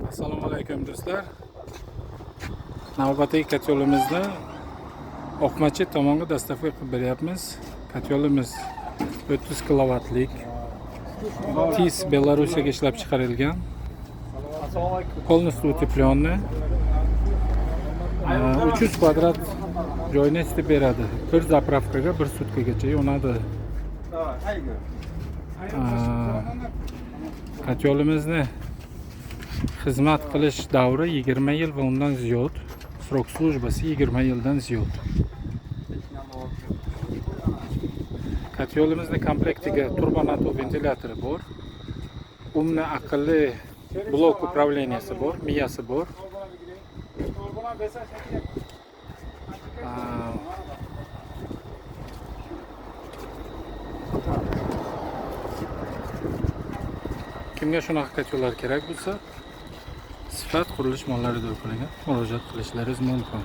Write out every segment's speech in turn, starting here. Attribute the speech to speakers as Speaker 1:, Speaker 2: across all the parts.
Speaker 1: Assalomu alaykum do'stlar. Navbatdagi kotyolimizni Oqmachi tomonga dastavka qilib beryapmiz. Kotyolimiz 30 kilovatlik. TIS Belorussiyaga ishlab chiqarilgan. Полностью утепленный. 300 kvadrat joyni isitib beradi. Bir zapravkaga 1 sutkagacha yonadi. Kotyolimizni xizmat qilish davri 20 yil va undan ziyod. Srok службасы 20 yildan ziyod. Kotyolimizni komplektiga turbonato ventilyatori bor. Umumni aqlli blok upravleniyasi bor, miyasi bor. Kimga shunaqa kotyollar kerak bo'lsa, Sifat qurilish mollari do'koniga murojaat qilishlaringiz mumkin.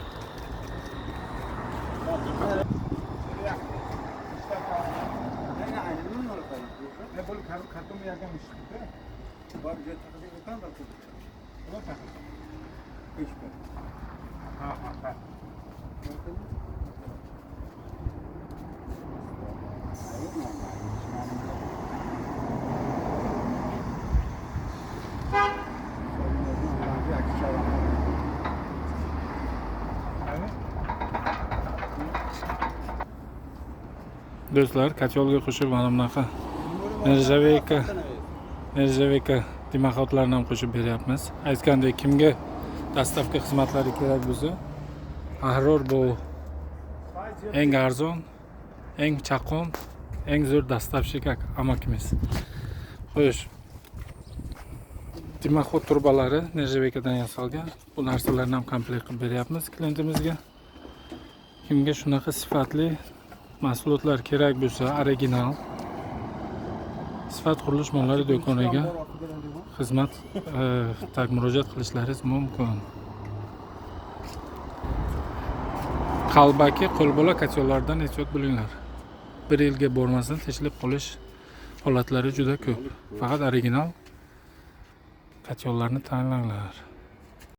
Speaker 1: Do'stlar, kotyolga qo'shib mana bunaqa nержавейка dimoxodlarni ham qo'shib beryapmiz. Aytgandek, kimga dastavka xizmatlari kerak bo'lsa, Ahror bu eng arzon, eng chaqon, eng zo'r dastavshik amakimiz. Xo'sh, dimoxod turbalari nержавейкаdan yasalgan. Bu narsalarni ham komplekt qilib beryapmiz klientimizga. Kimga shunaqa sifatli mahsulotlar kerak bo'lsa, original Sifat qurilish mollari do'koniga xizmat murojaat qilishlaringiz mumkin. Qalbaki qo'lbola kotyollardan ehtiyot bo'linglar. 1 yilga bormasdan teshilib qolish holatlari juda ko'p. Faqat original kotyollarni tanlanglar.